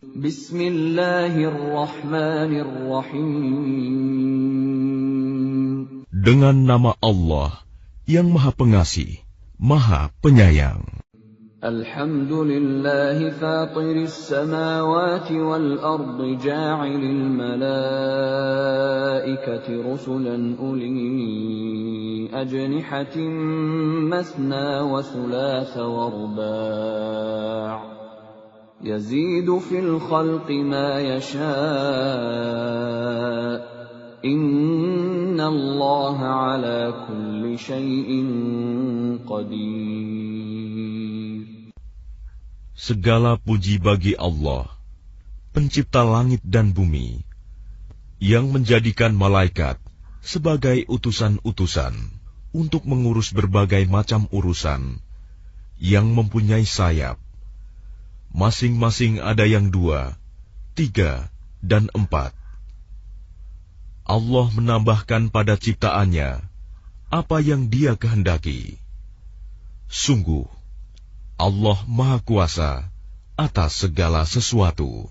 Bismillahirrahmanirrahim. Dengan nama Allah yang Maha Pengasih, Maha Penyayang. Alhamdulillahi fatiris samawati wal ardi ja'ilil malaikati rusulan uli ajnihatin masna wa thulatha wa ruba' yazidu fil khalqi ma yasha' innallaha ala kulli syai'in qadir. Segala puji bagi Allah, pencipta langit dan bumi, yang menjadikan malaikat sebagai utusan-utusan untuk mengurus berbagai macam urusan, yang mempunyai sayap. Masing-masing ada yang 2, 3, dan 4. Allah menambahkan pada ciptaannya apa yang Dia kehendaki. Sungguh, Allah Maha Kuasa atas segala sesuatu.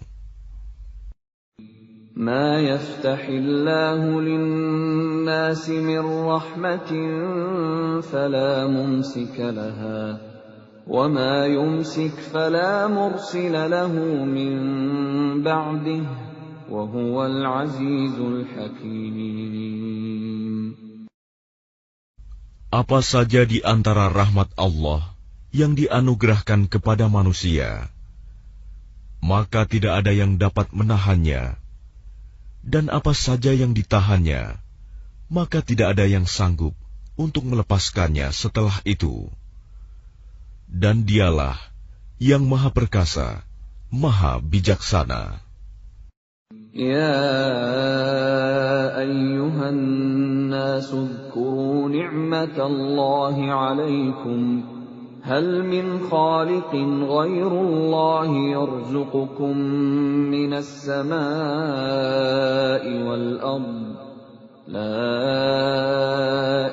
Ma yaftahillahu lin-nasi min rahmatin fala mumsika laha wa ma yumsik fala mursila lahu min ba'dihi wa huwal azizul hakim. Apa saja di antara rahmat Allah yang dianugerahkan kepada manusia, maka tidak ada yang dapat menahannya, dan apa saja yang ditahannya, maka tidak ada yang sanggup untuk melepaskannya setelah itu. Dan Dialah yang Maha Perkasa, Maha Bijaksana. Ya ayyuhan nasu dzkuru ni'matallahi 'alaikum hal min khaliqin ghairullahi yarzuqukum minas samaa'i wal ard la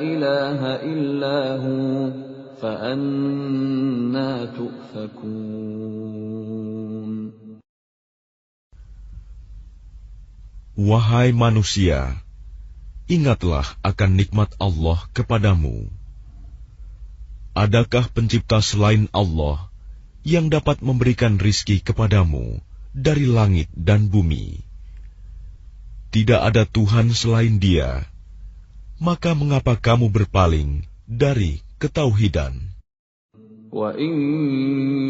ilaha illa hu fa anna tu'fakun. Wahai manusia, ingatlah akan nikmat Allah kepadamu. Adakah pencipta selain Allah yang dapat memberikan rizki kepadamu dari langit dan bumi? Tidak ada Tuhan selain Dia. Maka mengapa kamu berpaling dari ketauhidan? Wa in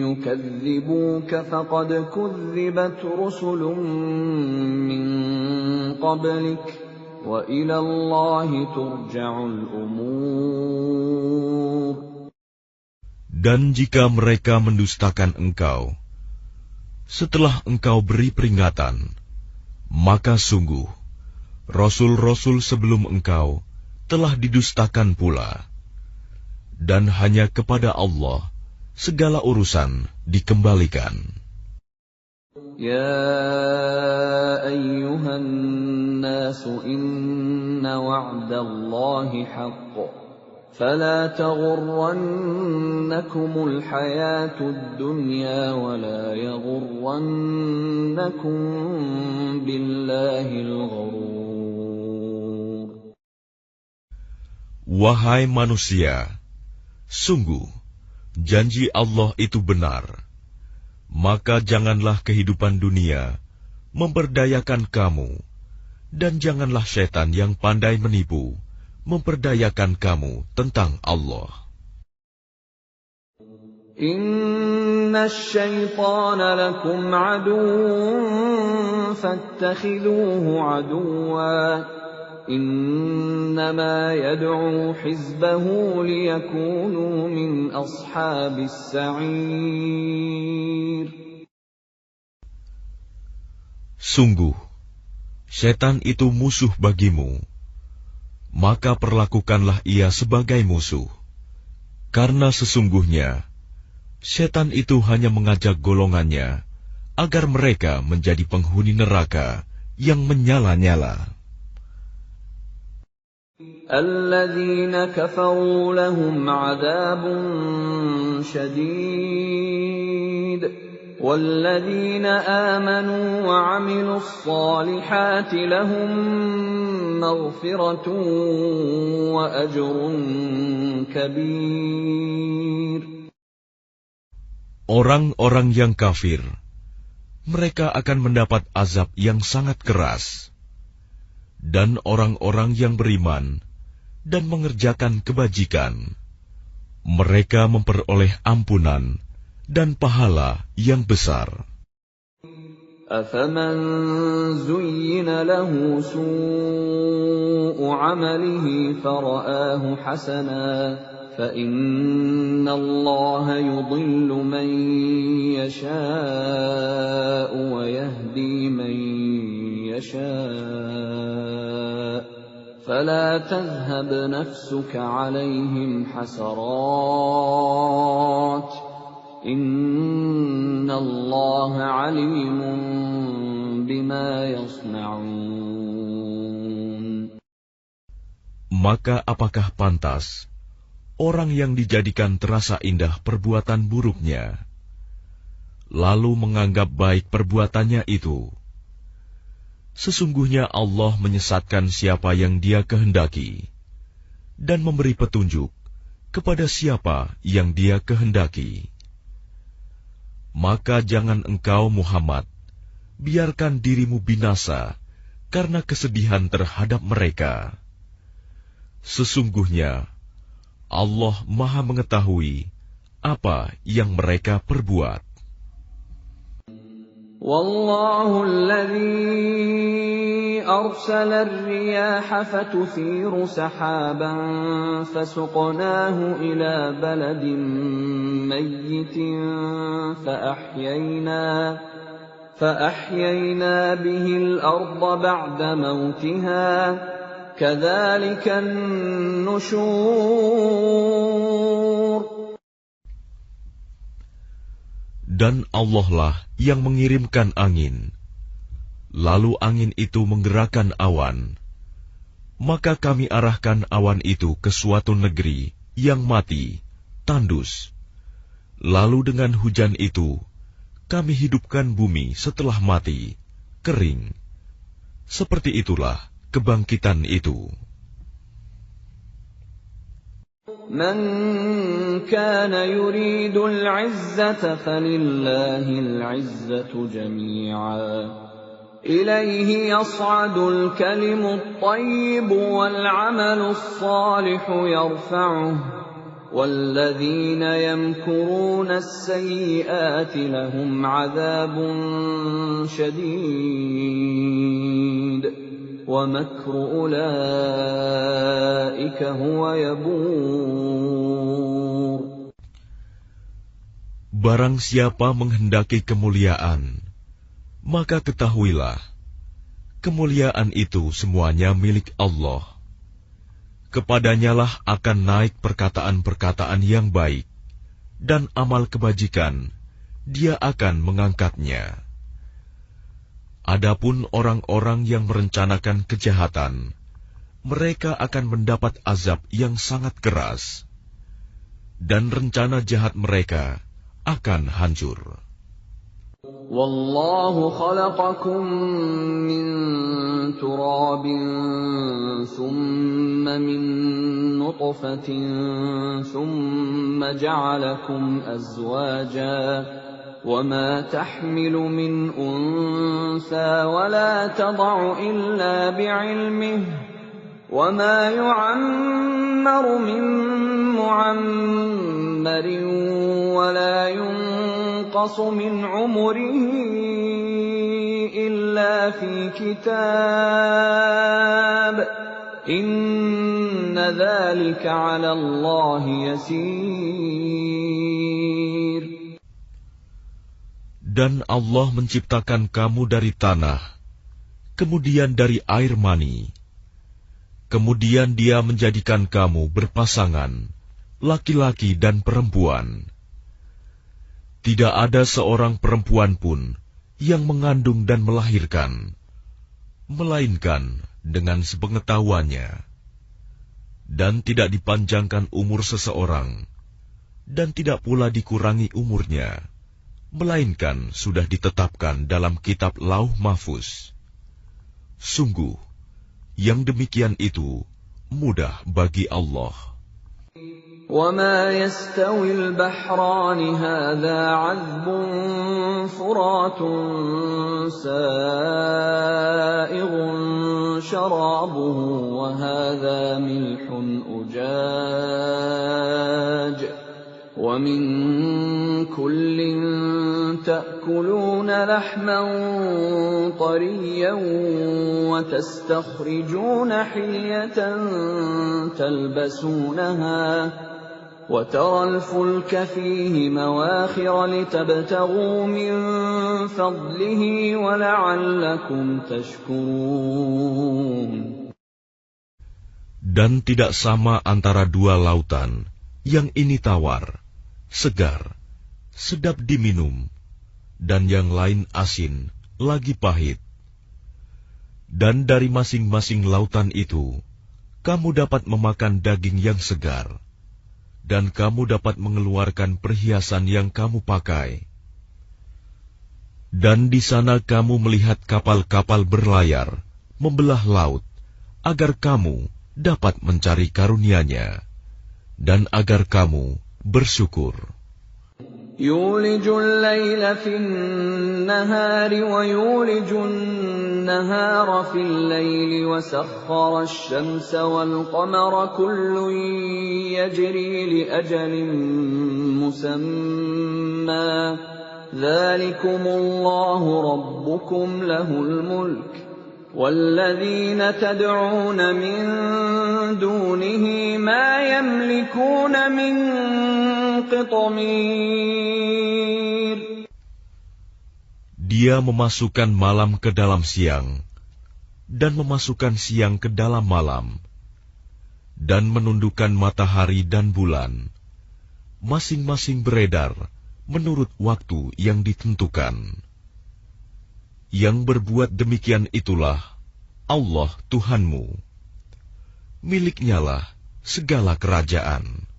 yukadzibuka faqad kudzibat rusulun min qablik wa ila Allahi turja'ul umur. Dan jika mereka mendustakan engkau, setelah engkau beri peringatan, maka sungguh, Rasul-Rasul sebelum engkau telah didustakan pula. Dan hanya kepada Allah segala urusan dikembalikan. Ya ayyuhan nasu inna wa'dallahi haqq. فلا تغرنكم الحياة الدنيا ولا يغرنكم بالله الغرور. Wahai manusia, sungguh janji Allah itu benar. Maka janganlah kehidupan dunia memperdayakan kamu, dan janganlah setan yang pandai menipu memperdayakan kamu tentang Allah. Inna syaitana lakum aduwwun fattakhiduhu aduwwa. Innama yad'u hizbahu liyakunu min ashabis sa'ir. Sungguh, setan itu musuh bagimu. Maka perlakukanlah ia sebagai musuh, karena sesungguhnya setan itu hanya mengajak golongannya agar mereka menjadi penghuni neraka yang menyala-nyala. Alladzina kafaru lahum 'adzabun syadid وَالَّذِينَ آمَنُوا وَعَمِلُوا الصَّالِحَاتِ لَهُم مَّغْفِرَةٌ وَأَجْرٌ كَبِيرٌ. Orang-orang yang kafir, mereka akan mendapat azab yang sangat keras. Dan orang-orang yang beriman dan mengerjakan kebajikan, mereka memperoleh ampunan dan pahala yang besar. أَفَمَنْ زُيِّنَ لَهُ سُوءُ عَمَلِهِ فَرَآهُ حَسَنًا فَإِنَّ اللَّهَ يُضِلُّ مَن يَشَاءُ وَيَهْدِي مَن يَشَاءُ فَلَا تَذْهَبْ نَفْسُكَ عَلَيْهِمْ حَسَرَاتٍ إِنَّ اللَّهَ عَلِيمٌ بِمَا يَصْنَعُونَ. Maka apakah pantas orang yang dijadikan terasa indah perbuatan buruknya, lalu menganggap baik perbuatannya itu? Sesungguhnya Allah menyesatkan siapa yang Dia kehendaki, dan memberi petunjuk kepada siapa yang Dia kehendaki. Maka jangan engkau Muhammad biarkan dirimu binasa karena kesedihan terhadap mereka. Sesungguhnya Allah Maha mengetahui apa yang mereka perbuat. Wallahu alladhi arsala ar-riyaha fatuthiru sahaban fasuqnahu ila baladin mayyitin فأحيينا به الأرض بعد موتها كذلك النشور. Dan Allah lah yang mengirimkan angin, lalu angin itu menggerakkan awan, maka kami arahkan awan itu ke suatu negeri yang mati, tandus. Lalu dengan hujan itu kami hidupkan bumi setelah mati, kering. Seperti itulah kebangkitan itu. Man kana yuridul 'izzata falillahil 'izzatu jami'a. Ilayhi yas'adul kalimut tayyibu wal 'amalus salihu yarfa'uhu. وَالَّذِينَ يَمْكُرُونَ السَّيِّئَاتِ لَهُمْ عَذَابٌ شَدِيدٌ وَمَكْرُ أُولَئِكَ هُوَ يَبُورُ. Barang siapa menghendaki kemuliaan, maka ketahuilah, kemuliaan itu semuanya milik Allah. Kepadanyalah akan naik perkataan-perkataan yang baik, dan amal kebajikan, Dia akan mengangkatnya. Adapun orang-orang yang merencanakan kejahatan, mereka akan mendapat azab yang sangat keras, dan rencana jahat mereka akan hancur. Wallahu khalaqakum min turabin thumma min nutfatin thumma ja'alakum azwaja wa ma tahmilu min untha wa la tad'u illa bi'ilmihi wa ma yu'ammaru min mu'ammarin wa la yunqasu min umrihi illa fi kitab inna dhalika 'ala Allahi yasir. Dan Allah menciptakan kamu dari tanah, kemudian dari air mani. Kemudian Dia menjadikan kamu berpasangan, laki-laki dan perempuan. Tidak ada seorang perempuan pun yang mengandung dan melahirkan, melainkan dengan sepengetahuannya. Dan tidak dipanjangkan umur seseorang, dan tidak pula dikurangi umurnya, melainkan sudah ditetapkan dalam kitab Lauh Mahfuz. Sungguh, yang demikian itu mudah bagi Allah. وَمَا يَسْتَوِي الْبَحْرَانِ هَذَا عَذْبٌ فُرَاتٌ سَائِغٌ شَرَابُهُ وَهَذَا مِلْحٌ أُجَاجٌ وَمِنْ كُلٍّ تَأْكُلُونَ لَحْمًا طَرِيًّا وَتَسْتَخْرِجُونَ حِلْيَةً تَلْبَسُونَهَا وَتَرَى الْفُلْكَ فِيهِ مَوَاخِرَ لِتَبْتَغُوا مِنْ فَضْلِهِ وَلَعَلَّكُمْ تَشْكُرُونَ. Dan tidak sama antara dua lautan, yang ini tawar, segar, sedap diminum, dan yang lain asin, lagi pahit. Dan dari masing-masing lautan itu, kamu dapat memakan daging yang segar, dan kamu dapat mengeluarkan perhiasan yang kamu pakai. Dan di sana kamu melihat kapal-kapal berlayar, membelah laut, agar kamu dapat mencari karunia-Nya, dan agar kamu bersyukur. يُولِجُ اللَّيْلَ فِي النَّهَارِ وَيُولِجُ النَّهَارَ فِي اللَّيْلِ وَسَخَّرَ الشَّمْسَ وَالْقَمَرَ كُلٌّ يَجْرِي لِأَجَلٍ مُّسَمًّى ذَلِكُمُ اللَّهُ رَبُّكُمْ لَهُ الْمُلْكُ وَالَّذِينَ تَدْعُونَ مِن دُونِهِ مَا يَمْلِكُونَ مِن قِطْمِيرٍ. Dia memasukkan malam ke dalam siang, dan memasukkan siang ke dalam malam, dan menundukkan matahari dan bulan, masing-masing beredar menurut waktu yang ditentukan. Yang berbuat demikian itulah Allah Tuhanmu. Miliknya-lah segala kerajaan.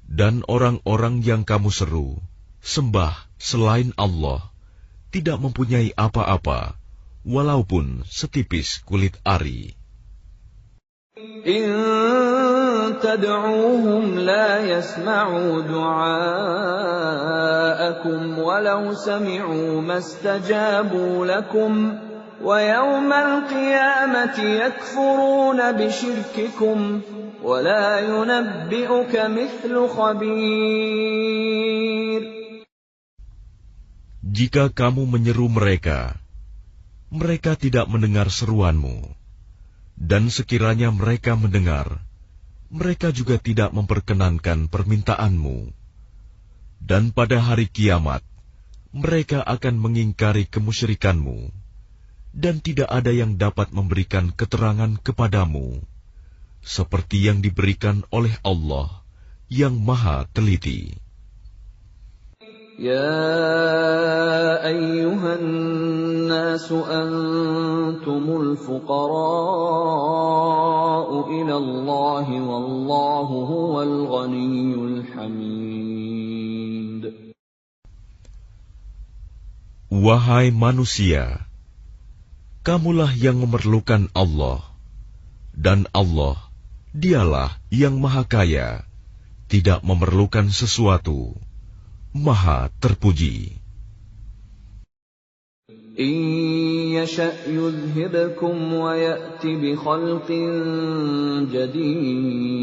Dan orang-orang yang kamu seru, sembah selain Allah, tidak mempunyai apa-apa, walaupun setipis kulit ari. إِن تَدْعُوهُمْ لَا يَسْمَعُوا دُعَاءَكُمْ وَلَوْ سَمِعُوا مَا اسْتَجَابُوا لَكُمْ وَيَوْمَ الْقِيَامَةِ يَكْفُرُونَ بِشِرْكِكُمْ وَلَا يُنَبِّئُكَ مِثْلُ خَبِيرٍ. Jika kamu menyeru mereka, mereka tidak mendengar seruanmu. Dan sekiranya mereka mendengar, mereka juga tidak memperkenankan permintaanmu. Dan pada hari kiamat, mereka akan mengingkari kemusyrikanmu, dan tidak ada yang dapat memberikan keterangan kepadamu, seperti yang diberikan oleh Allah yang Maha Teliti. يَا أَيُّهَا النَّاسُ أَنْتُمُ الْفُقَرَاءُ إِلَى اللَّهِ وَاللَّهُ هُوَ الْغَنِيُّ الْحَمِيدُ. Wahai manusia, kamulah yang memerlukan Allah, dan Allah, Dialah yang Maha Kaya, tidak memerlukan sesuatu, Maha terpuji. إِن يَشَأْ يُذْهِبْكُمْ وَيَأْتِ بِخَلْقٍ جَدِيدٍ.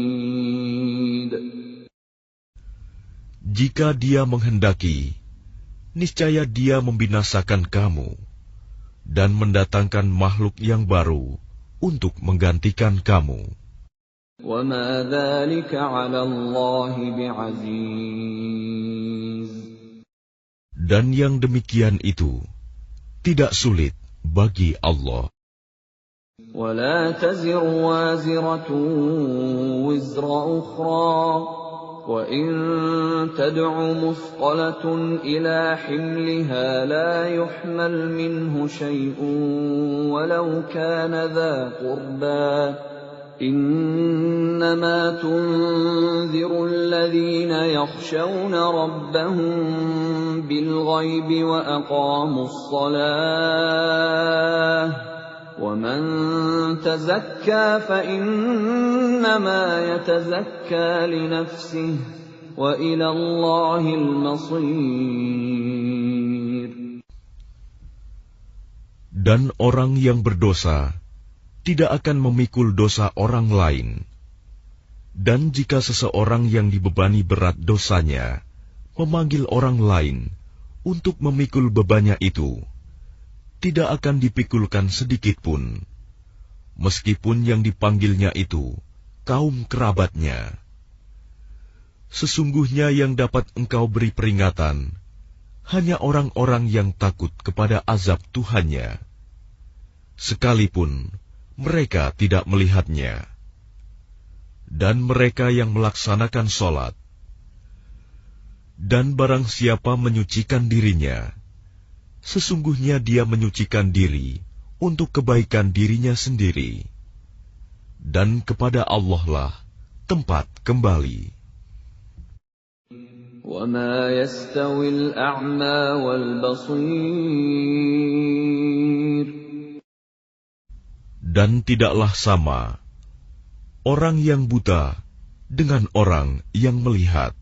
Jika Dia menghendaki, niscaya Dia membinasakan kamu dan mendatangkan makhluk yang baru untuk menggantikan kamu. وَمَا ذَلِكَ عَلَى اللَّهِ بِعَزِيزٍ. Dan yang demikian itu tidak sulit bagi Allah. وَلَا تَزِرُ وَازِرَةٌ وِزْرَ أُخْرَى وَإِن تَدْعُ مُثْقَلَةٌ إِلَى حِمْلِهَا لَا يُحْمَلْ مِنْهُ شَيْءٌ وَلَوْ كَانَ ذَا قُرْبَى إنما تنذر الذين يخشون ربهم بالغيب وأقاموا الصلاة ومن تزكى فإنما يتزكى لنفسه وإلى الله المصير. Dan orang yang berdosa tidak akan memikul dosa orang lain. Dan jika seseorang yang dibebani berat dosanya memanggil orang lain untuk memikul bebannya itu, tidak akan dipikulkan sedikit pun, meskipun yang dipanggilnya itu kaum kerabatnya. Sesungguhnya yang dapat engkau beri peringatan hanya orang-orang yang takut kepada azab Tuhannya, sekalipun mereka tidak melihatnya. Dan mereka yang melaksanakan sholat. Dan barang siapa menyucikan dirinya, sesungguhnya dia menyucikan diri untuk kebaikan dirinya sendiri. Dan kepada Allah lah tempat kembali. وَمَا يَسْتَوِي الْأَعْمَى وَالْبَصِيرُ. Dan tidaklah sama orang yang buta dengan orang yang melihat.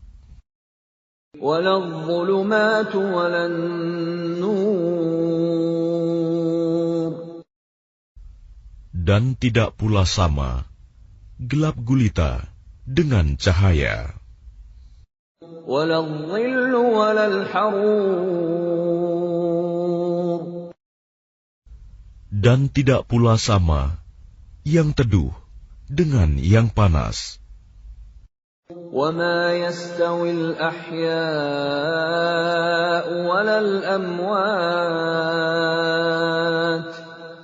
وَلَا الظُّلُمَاتُ وَلَا النُّورُ. Dan tidak pula sama gelap gulita dengan cahaya. وَلَا الظِّلُّ وَلَا الْحَرُورُ. Dan tidak pula sama yang teduh dengan yang panas. وَمَا يَسْتَوِي الْأَحْيَاءُ وَلَا الْأَمْوَاتُ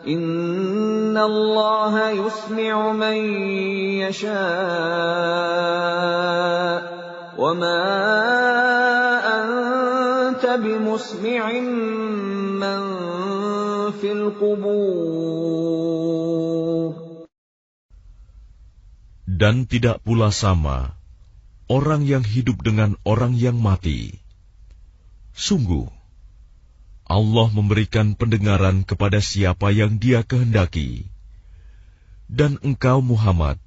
إِنَّ اللَّهَ يُسْمِعُ مَن يَشَاءُ وَمَا أَنتَ بِمُسْمِعٍ مَّن فِي الْقُبُورِ. Dan tidak pula sama orang yang hidup dengan orang yang mati. Sungguh, Allah memberikan pendengaran kepada siapa yang Dia kehendaki. Dan engkau Muhammad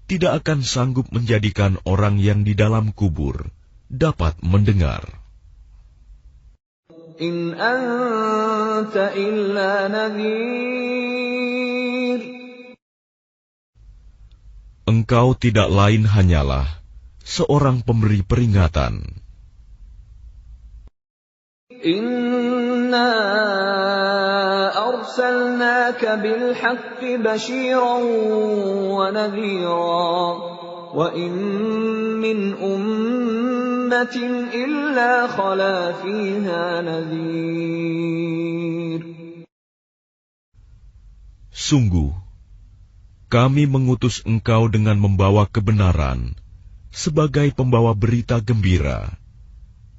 tidak akan sanggup menjadikan orang yang di dalam kubur dapat mendengar. In anta illa nadhir. Engkau tidak lain hanyalah seorang pemberi peringatan. Inna arsalnaka bil haqqi bashiran wa nadhira wa in min ummatin illa khala fiha nadhir. Sungguh, kami mengutus engkau dengan membawa kebenaran sebagai pembawa berita gembira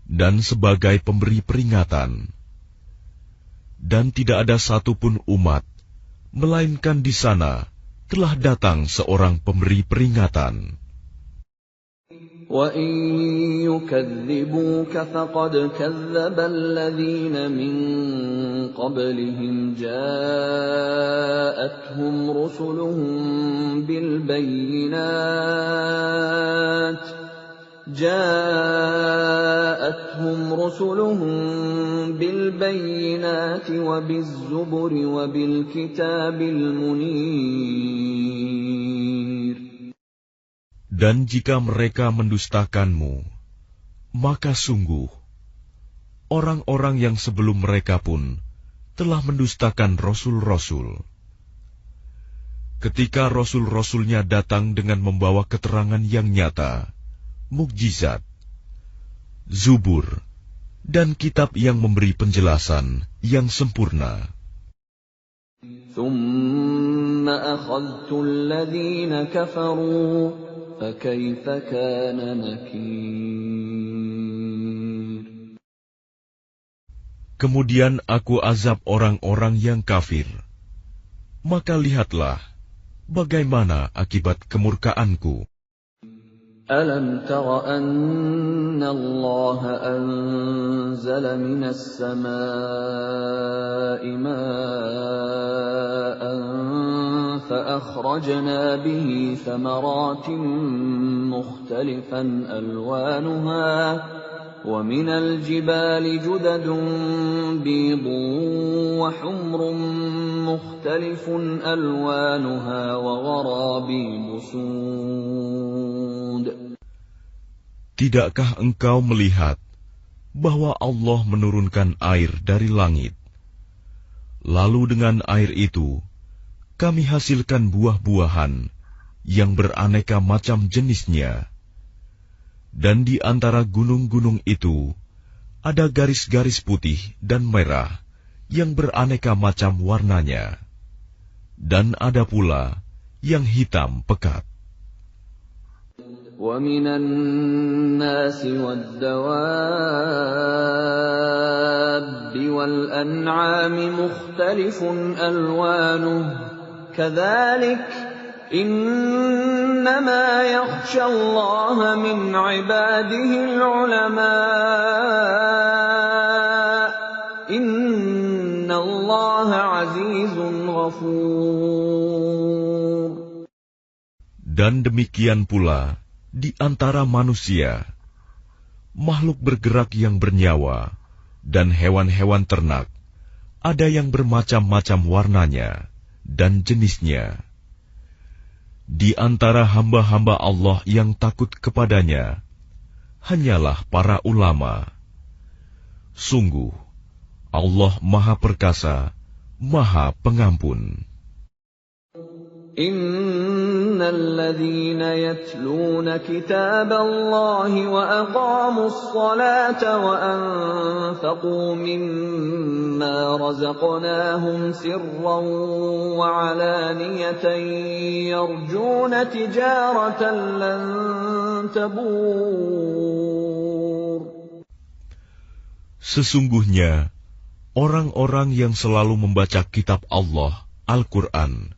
dan sebagai pemberi peringatan. Dan tidak ada satupun umat, melainkan di sana telah datang seorang pemberi peringatan. وَإِن يُكَذِّبُوكَ فَقَدْ كَذَّبَ الَّذِينَ مِن قَبْلِهِمْ جَاءَتْهُمْ رُسُلُهُم بِالْبَيِّنَاتِ وَبِالزُّبُرِ وَبِالْكِتَابِ الْمُنِيرِ. Dan jika mereka mendustakanmu, maka sungguh orang-orang yang sebelum mereka pun telah mendustakan rasul-rasul. Ketika rasul-rasulnya datang dengan membawa keterangan yang nyata, mukjizat, zubur, dan kitab yang memberi penjelasan yang sempurna. ثُمَّ أَخَذْتُ الَّذِينَ كَفَرُوا فَكَيْفَ كَانَ نَكِيرِ. Kemudian aku azab orang-orang yang kafir. Maka lihatlah bagaimana akibat kemurkaanku? أَلَمْ تَرَ أَنَّ اللَّهَ أَنزَلَ مِنَ السَّمَاءِ مَاءً فَأَخْرَجْنَا بِهِ ثَمَرَاتٍ مُخْتَلِفًا أَلْوَانُهَا وَمِنَ الْجِبَالِ جُدَدٌ بِيضٌ وَحُمْرٌ مُخْتَلِفٌ أَلْوَانُهَا وَغَرَابِيبُ سُودٌ. Tidakkah engkau melihat bahwa Allah menurunkan air dari langit? Lalu dengan air itu, kami hasilkan buah-buahan yang beraneka macam jenisnya. Dan di antara gunung-gunung itu, ada garis-garis putih dan merah yang beraneka macam warnanya. Dan ada pula yang hitam pekat. وَمِنَ النَّاسِ وَالدَّوَابِّ وَالْأَنْعَامِ مُخْتَلِفٌ أَلْوَانُهُ كَذَلِكَ إِنَّمَا يَخْشَى اللَّهَ مِنْ عِبَادِهِ الْعُلَمَاءُ إِنَّ اللَّهَ عَزِيزٌ غَفُورٌ. Dan demikian pula di antara manusia, makhluk bergerak yang bernyawa, dan hewan-hewan ternak, ada yang bermacam-macam warnanya dan jenisnya. Di antara hamba-hamba Allah yang takut kepadanya, hanyalah para ulama. Sungguh, Allah Maha Perkasa, Maha Pengampun. الذين يتلون كتاب الله وأقاموا الصلاة وأنفقوا مما رزقناهم سرا وعلانية يرجون تجارة لن تبور. Sesungguhnya, orang-orang yang selalu membaca kitab Allah, Al-Quran,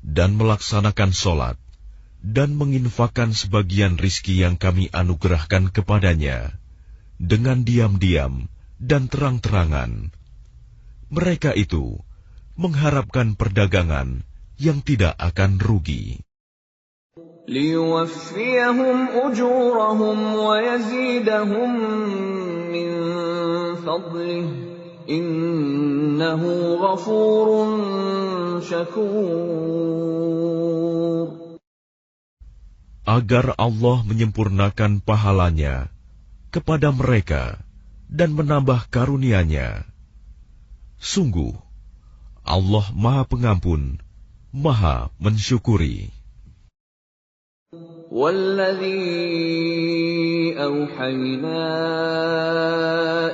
dan melaksanakan sholat, dan menginfakkan sebagian rizki yang kami anugerahkan kepadanya, dengan diam-diam dan terang-terangan. Mereka itu mengharapkan perdagangan yang tidak akan rugi. لِيُوَفِّيَهُمْ أُجُورَهُمْ وَيَزِيدَهُمْ مِنْ فَضْلِهِ Innahu ghafurun syakur. Agar Allah menyempurnakan pahalanya kepada mereka dan menambah karunia-Nya. Sungguh, Allah Maha Pengampun, Maha Mensyukuri. وَالَّذِي أَوْحَيْنَا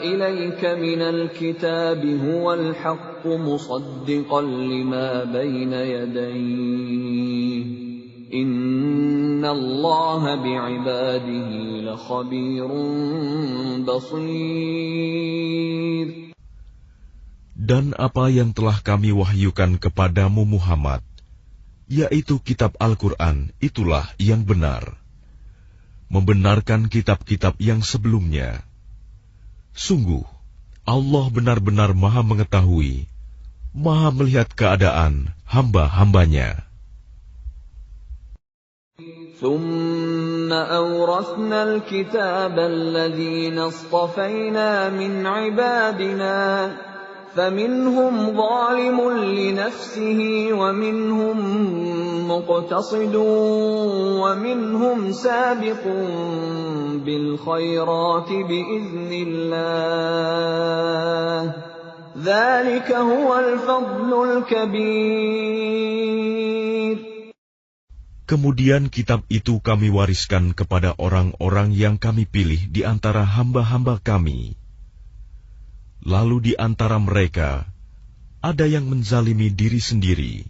إِلَيْكَ مِنَ الْكِتَابِ هُوَ الْحَقُّ مُصَدِّقًا لِمَا بَيْنَ يَدَيْهِ إِنَّ اللَّهَ بِعِبَادِهِ لَخَبِيرٌ بَصِيرٌ. Dan apa yang telah kami wahyukan kepadamu Muhammad, yaitu kitab Al-Quran, itulah yang benar, membenarkan kitab-kitab yang sebelumnya. Sungguh, Allah benar-benar Maha mengetahui, Maha melihat keadaan hamba-hambanya. ثُمَّ أَوْرَثْنَا الْكِتَابَ الَّذِينَ اصْطَفَيْنَا مِنْ عِبَادِنَا فَمِنْهُمْ ظَالِمٌ لِنَفْسِهِ وَمِنْهُمْ مُقْتَصِدٌ وَمِنْهُمْ سَابِقٌ بِالْخَيْرَاتِ بِإِذْنِ اللَّهِ ذَلِكَ هُوَ الْفَضْلُ الْكَبِيرُ. Kemudian kitab itu kami wariskan kepada orang-orang yang kami pilih di antara hamba-hamba kami. Lalu di antara mereka, ada yang menzalimi diri sendiri,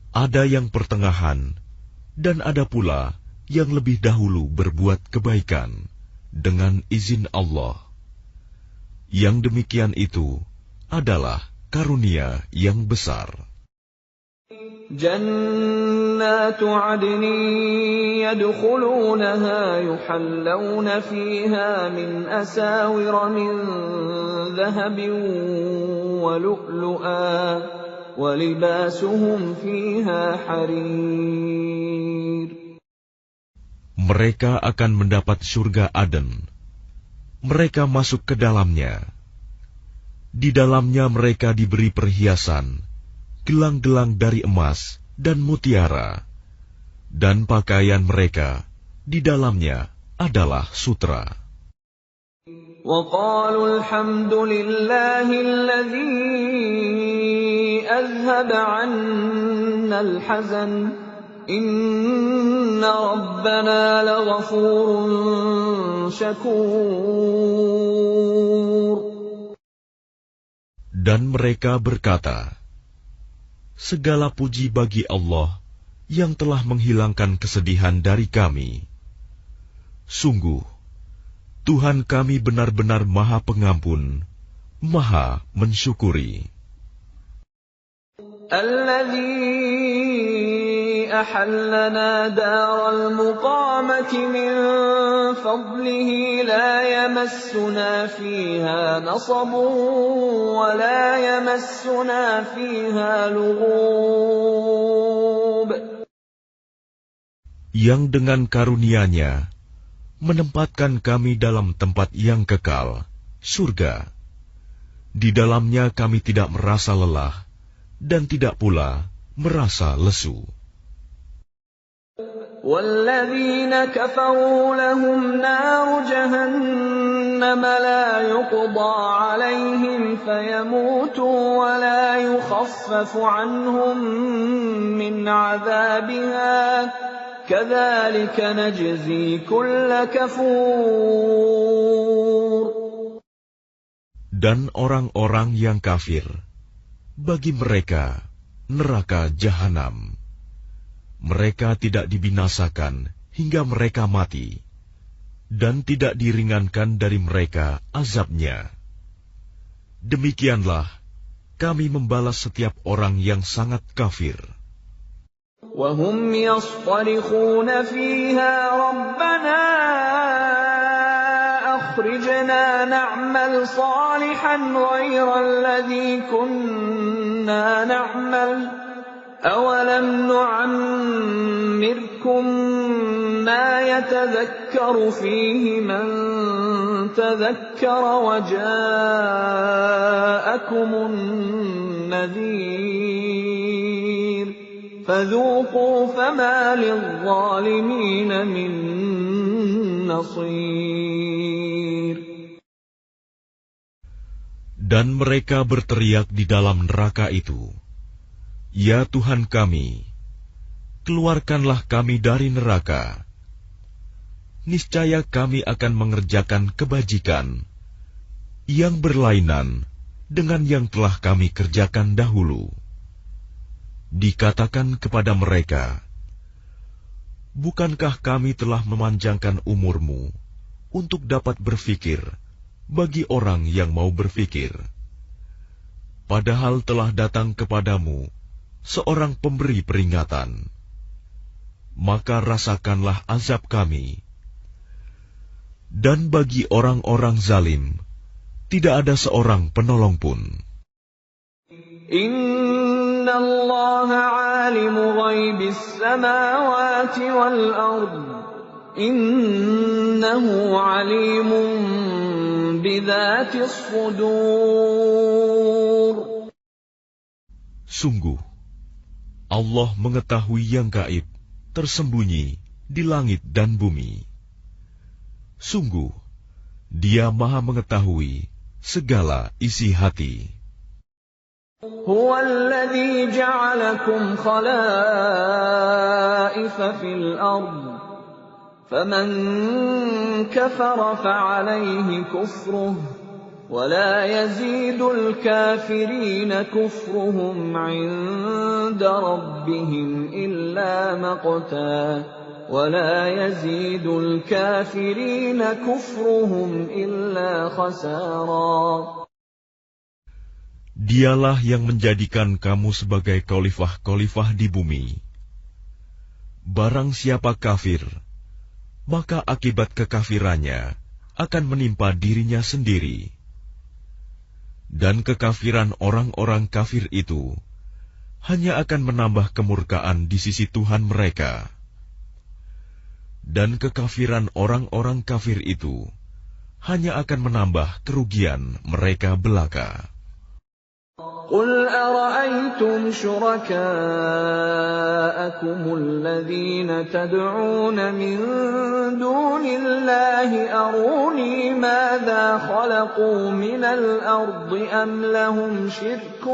ada yang pertengahan, dan ada pula yang lebih dahulu berbuat kebaikan dengan izin Allah. Yang demikian itu adalah karunia yang besar. جنات عدن يدخلونها يحلون فيها من أساور من ذهب ولؤلؤا ولباسهم فيها حرير. Mereka akan mendapat surga Aden. Mereka masuk ke dalamnya. Di dalamnya mereka diberi perhiasan, gelang-gelang dari emas dan mutiara, dan pakaian mereka di dalamnya adalah sutra. وَقَالُوا الْحَمْدُ لِلَّهِ الَّذِي أَذْهَبَ عَنَّا الْحَزَنَ إِنَّ رَبَّنَا لَغَفُورٌ شَكُورٌ. Dan mereka berkata, segala puji bagi Allah yang telah menghilangkan kesedihan dari kami. Sungguh, Tuhan kami benar-benar Maha Pengampun, Maha Mensyukuri. الذي أحلنا دار المقامة من فضله لا يمسنا فيها نصب ولا يمسنا فيها لغوب. Yang dengan karunia-Nya menempatkan kami dalam tempat yang kekal, surga. Di dalamnya kami tidak merasa lelah dan tidak pula merasa lesu. وَالَّذِينَ كَفَرُوا لَهُمْ نَارُ جَهَنَّمَ لَا يُقْضَى عَلَيْهِمْ فَيَمُوتُوا وَلَا يُخَفَّفُ عَنْهُمْ مِنْ عَذَابِهَا كَذَلِكَ نَجْزِي كُلَّ كَفُورٍ. Dan orang-orang yang kafir, bagi mereka neraka jahanam. Mereka tidak dibinasakan hingga mereka mati, dan tidak diringankan dari mereka azabnya. Demikianlah kami membalas setiap orang yang sangat kafir. وَهُمْ يَصْطَرِخُونَ فِيهَا رَبَّنَا أَخْرِجْنَا نَعْمَلْ صَالِحًا غَيْرَ الَّذِي كُنَّا نَعْمَلُ أَوَلَمْ نُعَمِّرْكُم مَّا يَتَذَكَّرُ فِيهِ مَن تَذَكَّرَ وَجَاءَكُمُ النَّذِيرُ فَذُوقُوا فَمَا لِلظَّالِمِينَ مِن نَّصِيرٍ. Dan mereka berteriak di dalam neraka itu, ya Tuhan kami, keluarkanlah kami dari neraka. Niscaya kami akan mengerjakan kebajikan yang berlainan dengan yang telah kami kerjakan dahulu. Dikatakan kepada mereka, bukankah kami telah memanjangkan umurmu untuk dapat berfikir bagi orang yang mau berfikir? Padahal telah datang kepadamu seorang pemberi peringatan. Maka rasakanlah azab kami. Dan bagi orang-orang zalim, tidak ada seorang penolong pun. Inna Allah alimu ghaibis samawati wal ard. Innahu alimun bidzatis sudur. Sungguh, Allah mengetahui yang gaib, tersembunyi di langit dan bumi. Sungguh, Dia Maha mengetahui segala isi hati. Huwa alladhi ja'alakum khalaifa fil ard. Faman kafara fa'alayhi kufruh. ولا يزيد الكافرين كفرهم عند ربهم إلا مقتا ولا يزيد الكافرين كفرهم إلا خسارا. Dialah yang menjadikan kamu sebagai khalifah-khalifah di bumi. Barang siapa kafir, maka akibat kekafirannya akan menimpa dirinya sendiri. Dan kekafiran orang-orang kafir itu hanya akan menambah kemurkaan di sisi Tuhan mereka. Dan kekafiran orang-orang kafir itu hanya akan menambah kerugian mereka belaka. قُلْ أَرَأَيْتُمْ شُرَكَاءَكُمُ الَّذِينَ تَدْعُونَ مِن دُونِ اللَّهِ أَرُونِي مَاذَا خَلَقُوا مِنَ الْأَرْضِ أَمْ لَهُمْ شِرْكٌ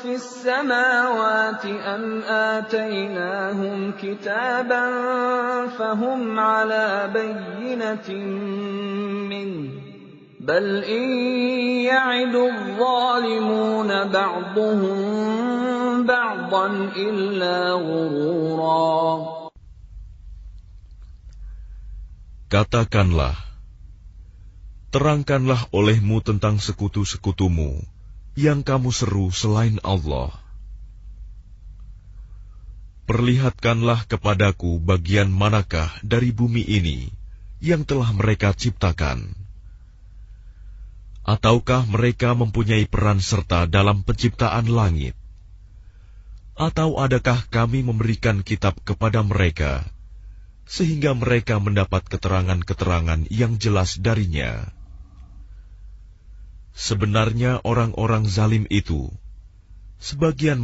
فِي السَّمَاوَاتِ أَمْ آتَيْنَاهُمْ كِتَابًا فَهُمْ عَلَى بَيِّنَةٍ مِّنْهُ بل إن يعد الظالمون بعضهم بعضا إلا غرورا. Katakanlah, terangkanlah olehmu tentang sekutu-sekutumu yang kamu seru selain Allah. Perlihatkanlah kepadaku bagian manakah dari bumi ini yang telah mereka ciptakan. Ataukah mereka mempunyai peran serta dalam penciptaan langit? Atau adakah kami memberikan kitab kepada mereka, sehingga mereka mendapat keterangan-keterangan yang jelas darinya? Sebenarnya orang-orang zalim itu, sebagian